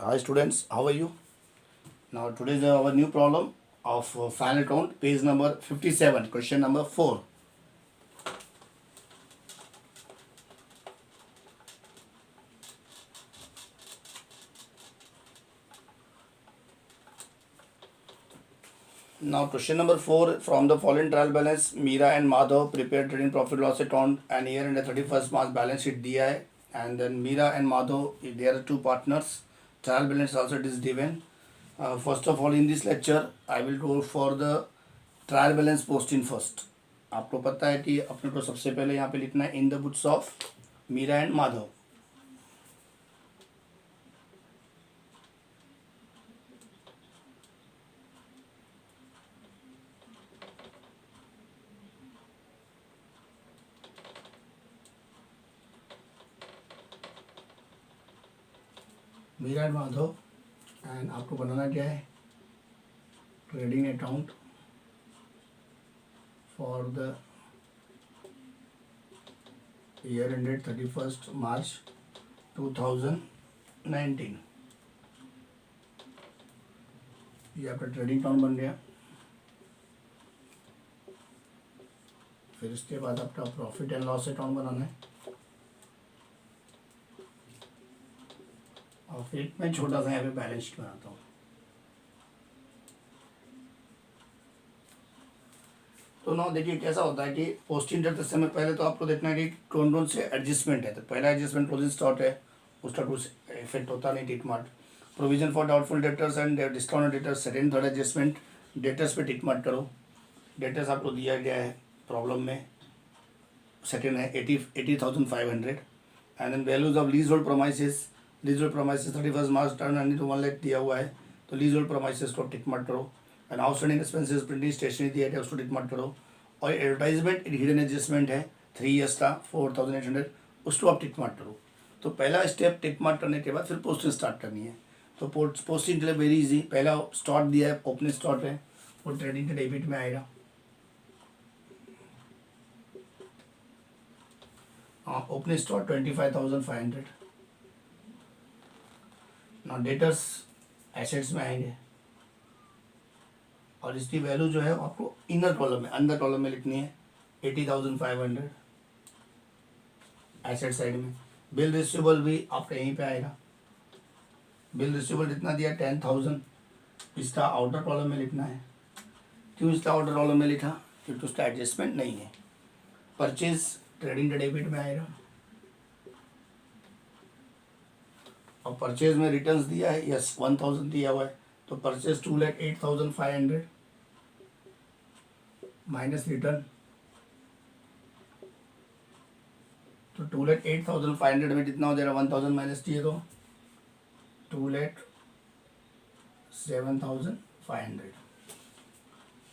Hi students, how are you? Now today is our new problem of final count, page number 57, question number 4. Now question number 4, from the following trial balance, Meera and Madhav prepared trading profit loss account and year end 31st March balance sheet दिया है, and then Meera and Madhav, they are two partners. Trial balance also it is given. First of all, in this lecture I will go for the trial balance post in first. आपको पता है कि अपने को सबसे पहले यहाँ पे लिखना है in the books of Meera and Madhav. Meera and Madhav, and आपको बनाना क्या है, trading account for the year ended 31st March 2019. ये आपका ट्रेडिंग अकाउंट बन गया. फिर इसके बाद आपका प्रॉफिट एंड लॉस अकाउंट बनाना है. और फिर मैं छोटा सा यहाँ पे बैलेंस शीट बनाता हूँ. तो ना देखिए कैसा होता है कि पोस्टिंग करते समय पहले तो आपको देखना है कि कौन कौन से एडजस्टमेंट है. तो पहला एडजस्टमेंट क्लोजिंग स्टॉक है, उसका कुछ इफेक्ट होता नहीं. Tick mark provision for doubtful debtors and discount debtors, second third adjustment debtors पे टिक मार्ट करो. डेटर्स आपको दिया गया है प्रॉब्लम में, सेकेंड है 80,500. And then values of lease hold premises, lease hold premises 31st March turn earning तो 1 लाख दिया हुआ है, तो लीज होल्ड प्रोमाइसेस को टिक मार्ट करो. And outstanding expenses printing stationery दिया है उसको टिक मार्ट करो. और एडवर्टाइजमेंट हिडन एडजस्टमेंट है 3 ईयर्स का 4,800, उसको आप टिक मार्ट करो. तो पहला स्टेप टिक मार्ट करने के बाद फिर पोस्टिंग स्टार्ट करनी है. तो पोस्टिंग के लिए वेरी इजी. पहला स्टॉक दिया है, ओपनिंग स्टॉक है, वो ट्रेडिंग के डेबिट में आएगा. हाँ, ओपनिंग स्टॉक 25,500. ना डेटर्स एसेट्स में आएंगे और इसकी वैल्यू जो है आपको इनर कॉलम में, अंदर कॉलम में लिखनी है 80,500 एसेट साइड में. बिल रिसीवेबल भी आपका यहीं पे आएगा. बिल रिसीवेबल जितना दिया 10,000, इसका आउटर कॉलम में लिखना है. क्यों इसका आउटर कॉलम में लिखा, क्योंकि उसका एडजस्टमेंट नहीं है. परचेज ट्रेडिंग के डेबिट में आएगा. और परचेज में रिटर्न्स दिया है, यस 1,000 दिया हुआ है, तो परचेज 2,08,500 माइनस रिटर्न. तो 2,08,500 में कितना हो जाएगा, 1,000 माइनस दिए तो 2,07,500.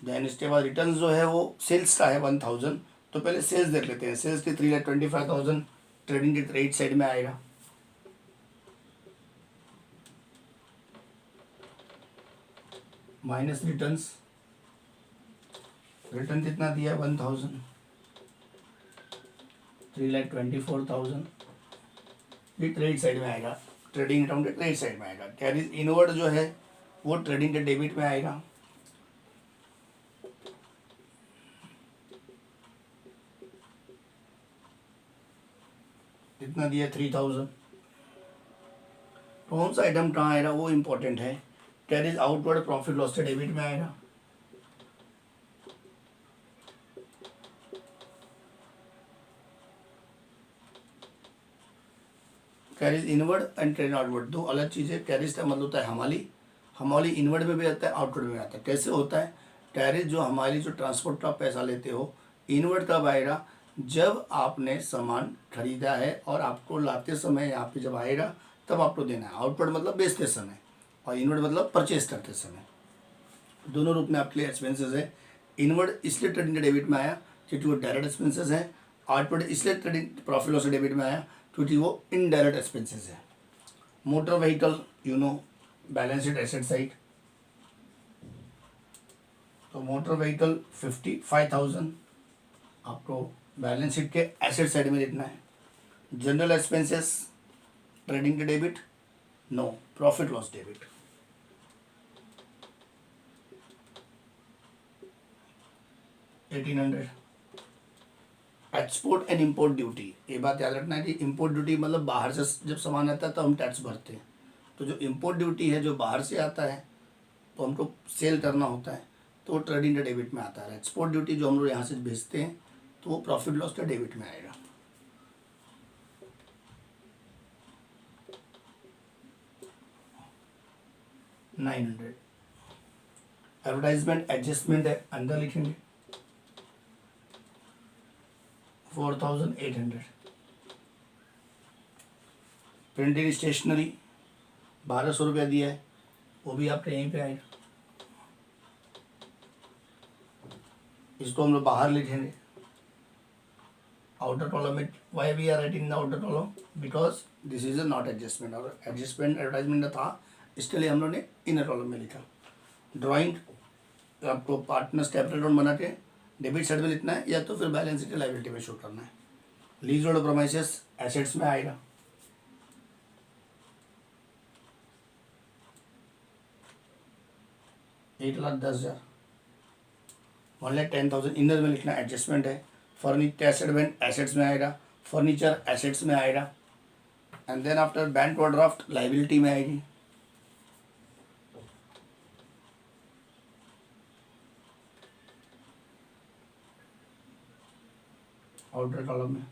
देन इसके बाद रिटर्न जो है वो सेल्स का है 1,000. तो पहले सेल्स देख लेते हैं. सेल्स की 3,25,000 ट्रेडिंग के राइट साइड में आएगा. माइनस रिटर्न्स, रिटर्न कितना दिया है 1,000, 3,24,000. ये ट्रेड साइड में आएगा, ट्रेडिंग अकाउंट के ट्रेड साइड में आएगा. कैरीज इनवर्ड जो है वो ट्रेडिंग के डेबिट में आएगा. कितना दिया 3,000. कौन सा आइटम कहाँ आएगा वो इम्पोर्टेंट है. कैरीज आउटवर्ड प्रॉफिट लॉस के डेबिट में आएगा. Carries inward and carries outward दो अलग चीज़ें. कैरीज का मतलब होता है हमाली. हमाली इनवर्ड में भी आता है, आउटवर्ड में आता है. कैसे होता है, कैरीज जो हमारी जो ट्रांसपोर्ट का पैसा लेते हो, इनवर्ड कब आएगा, जब आपने सामान खरीदा है और आपको लाते समय यहाँ पे जब आएगा तब आपको देना है. आउटवर्ड मतलब बेचते समय, और इनवर्ड मतलब परचेज करते समय. दोनों रूप में आपके लिए एक्सपेंसेस है. इनवर्ड इसलिए ट्रेडिंग के डेबिट में आया क्योंकि वो डायरेक्ट एक्सपेंसेस है. आउटवर्ड इसलिए ट्रेडिंग प्रॉफिट लॉस डेबिट में आया क्योंकि वो इनडायरेक्ट एक्सपेंसेस है. Motor vehicle you know balance sheet asset side. तो मोटर व्हीकल 55,000 आपको बैलेंस शीट के एसेट साइड में लिखना है. जनरल एक्सपेंसेस ट्रेडिंग के debit no, profit loss debit. Export and import duty, ये बात याद रखना है कि इम्पोर्ट ड्यूटी मतलब बाहर से जब सामान आता है तो हम टैक्स भरते हैं, तो जो इम्पोर्ट ड्यूटी है जो बाहर से आता है तो हमको सेल करना होता है तो वो ट्रेडिंग का डेबिट में आता है। एक्सपोर्ट ड्यूटी जो हम लोग यहाँ से भेजते हैं तो वो प्रॉफिट लॉस का डेबिट में आएगा। $900 एडवर्टाइजमेंट एडजस्टमेंट है, अंदर लिखेंगे 4,800। प्रिंटिंग स्टेशनरी 1,200 रुपया दिया है, वो भी आपके यहीं पे आएगा, इसको हम लोग बाहर लिखेंगे आउटर कॉलम में। Why we are writing the outer column, because this is a not adjustment, और एडजस्टमेंट एडवर्टाइजमेंट था इसके लिए हम लोग ने इनर कॉलम में लिखा। ड्राइंग आपको पार्टनर्स कैपिटल ड्रॉन बना के डेबिट साइड में लिखना है या तो फिर बैलेंस शीट लायबिलिटी में शो करना है। लीज रोड प्रोमाइसेस एसेट्स में आएगा, $8,10,000। 1,10,000 इनर में लिखना एडजस्टमेंट है। फर्नीचर एसेट एसेट्स में आएगा, फर्नीचर एसेट्स में आएगा। And then after bank overdraft liability में आएगी। आउटर कॉलम में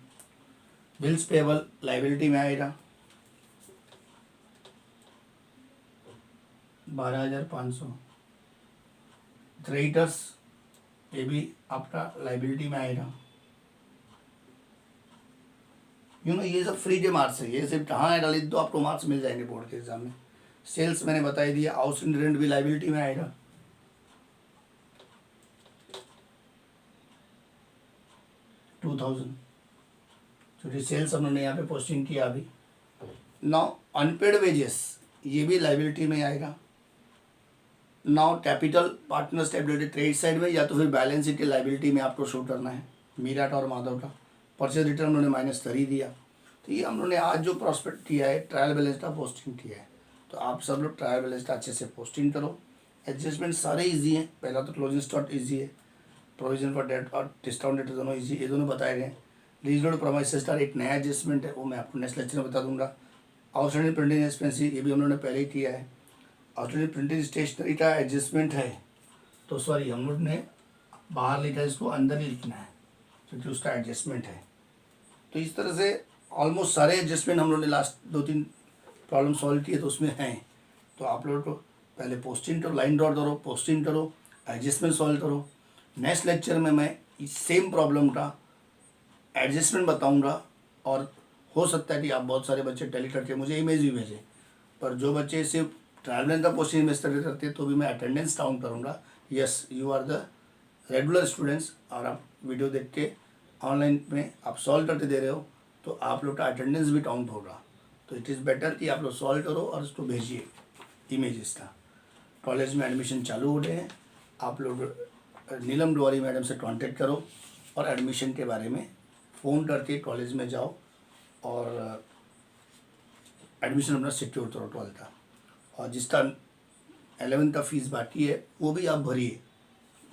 बिल्स पेबल लायबिलिटी में आएगा 12,500। क्रेडिटर्स ये भी आपका लायबिलिटी में आएगा। ये सब फ्री के मार्क्स है, ये सिर्फ कहाँ है डाली तो आपको मार्क्स मिल जाएंगे बोर्ड के एग्जाम में। सेल्स मैंने बता ही दिया, हाउसिंग रेंट भी लायबिलिटी में आएगा। $2,000 क्योंकि सेल्स हमने यहाँ पे पोस्टिंग किया अभी। नाउ अनपेड वेजेस ये भी लायबिलिटी में आएगा। Now capital partner stability credit side में या तो फिर बैलेंस शीट की लायबिलिटी में आपको शो करना है। मीराट और माधव का परचेज रिटर्न उन्होंने -3 दिया। तो ये हम लोगों ने आज जो प्रॉस्पेक्ट किया है ट्रायल बैलेंस का पोस्टिंग किया है, तो आप सब लोग ट्रायल बैलेंस का अच्छे से पोस्टिंग करो। एडजस्टमेंट सारे ईजी हैं, पहला तो क्लोजिंग स्टॉक ईजी है, प्रोविजन फॉर डेट और डिस्काउंट डेट दोनों ईजी, ये दोनों बताए गए। लीज रोड प्रोमाइसेस का एक नया एडजस्टमेंट है, वो मैं आपको नेक्स्ट लेक्चर में बता दूंगा। आउटस्टैंडिंग प्रिंटिंग एक्सपेंसिव ये भी हम लोगों ने पहले ही किया है। आउटस्टैंडिंग प्रिंटिंग स्टेशनरी का एडजस्टमेंट है, तो सॉरी हम लोग ने बाहर लिखा है, इसको अंदर ही लिखना है क्योंकि उसका एडजस्टमेंट है। तो इस तरह से ऑलमोस्ट सारे एडजस्टमेंट हम लोग ने लास्ट 2-3 प्रॉब्लम सॉल्व किए तो उसमें हैं। तो आप लोग को पहले पोस्टिंग करो, लाइन ड्रॉ करो, पोस्टिंग करो, एडजस्टमेंट सॉल्व करो। नेक्स्ट लेक्चर में मैं इस सेम प्रॉब्लम का एडजस्टमेंट बताऊंगा, और हो सकता है कि आप बहुत सारे बच्चे टैली करके मुझे इमेज भी भेजें, पर जो बच्चे सिर्फ ट्रैवलिंग का पोस्टिंग में स्टडी करते हैं तो भी मैं अटेंडेंस काउंट करूँगा। Yes, you are the regular students, और आप वीडियो देख के ऑनलाइन में आप सॉल्व करके दे रहे हो तो आप लोग का अटेंडेंस भी काउंट होगा। तो इट इज़ बेटर कि आप लोग सॉल्व करो और उसको भेजिए इमेजेस का। कॉलेज में एडमिशन चालू हो रहे हैं, आप लोग नीलम डोवारी मैडम से कांटेक्ट करो और एडमिशन के बारे में फ़ोन करके कॉलेज में जाओ और एडमिशन अपना सिक्योर करो 12th का। और जिसका 11th का फीस बाकी है वो भी आप भरिए,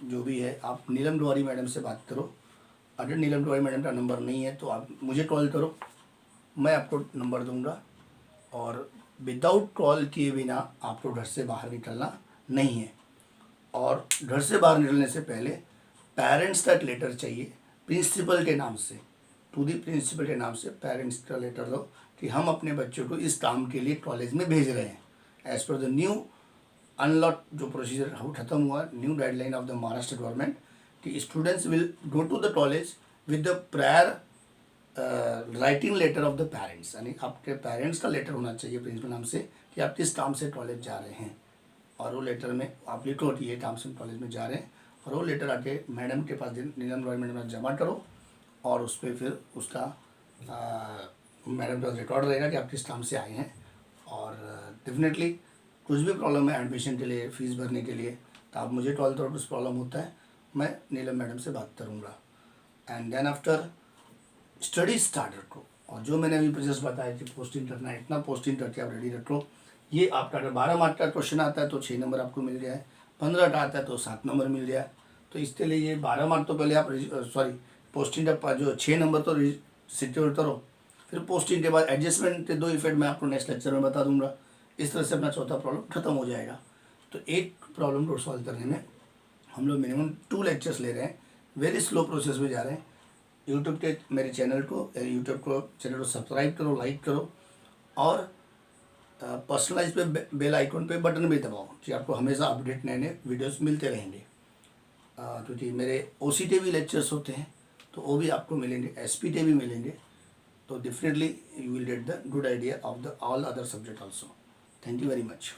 जो भी है आप नीलम डोवारी मैडम से बात करो। अगर नीलम डोवारी मैडम का नंबर नहीं है तो आप मुझे कॉल करो, मैं आपको नंबर दूंगा। और विदाउट कॉल किए बिना आपको घर से बाहर निकलना नहीं है, और घर से बाहर निकलने से पहले पेरेंट्स का एक लेटर चाहिए प्रिंसिपल के नाम से, टू दी प्रिंसिपल के नाम से पेरेंट्स का लेटर दो कि हम अपने बच्चों को इस काम के लिए कॉलेज में भेज रहे हैं। As per the new unlock जो प्रोसीजर खत्म हुआ, new guideline of the Maharashtra government, कि students will go to the college with the prior writing letter of the parents, यानी आपके पेरेंट्स का लेटर होना चाहिए प्रिंसिपल नाम से कि आप किस काम से कॉलेज जा रहे हैं, और वो लेटर में आप लिखो कि ये काम से कॉलेज में जा रहे हैं, और वो लेटर आके मैडम के पास नीलम डोवारी मैडम में जमा करो, और उस पर फिर उसका मैडम का रिकॉर्ड रहेगा कि आप किस काम से आए हैं। और डेफिनेटली कुछ भी प्रॉब्लम है एडमिशन के लिए, फीस भरने के लिए, तो आप मुझे कॉल करो, कुछ प्रॉब्लम होता है मैं नीलम मैडम से बात करूँगा। And then after study start रखो, और जो मैंने अभी प्रोसेस बताया कि पोस्टिंग करना है, इतना पोस्टिंग करके आप रेडी रखो ये आपका अगर 12 मार्क का क्वेश्चन आता है तो 6 नंबर आपको मिल गया है, 15 का आता है तो 7 नंबर मिल गया। तो इसके लिए ये 12 मार्क तो पहले आप पोस्टिंग का जो 6 नंबर तो सिक्योर करो, फिर पोस्टिंग के बाद एडजस्टमेंट के 2 इफेक्ट मैं आपको नेक्स्ट लेक्चर में बता दूंगा। इस तरह से अपना चौथा प्रॉब्लम खत्म हो जाएगा। तो एक प्रॉब्लम को सॉल्व करने में हम लोग मिनिमम 2 लेक्चर्स ले रहे हैं, वेरी स्लो प्रोसेस में जा रहे हैं। यूट्यूब के मेरे चैनल को सब्सक्राइब करो, लाइक करो और पर्सनलाइज पे बेल आइकन पे बटन भी दबाओ कि आपको हमेशा अपडेट नए नए वीडियोस मिलते रहेंगे। क्योंकि मेरे OCT भी लेक्चर्स होते हैं तो वो भी आपको मिलेंगे, SPT भी मिलेंगे। तो definitely you will get the good idea of the all other subject also. Thank you very much.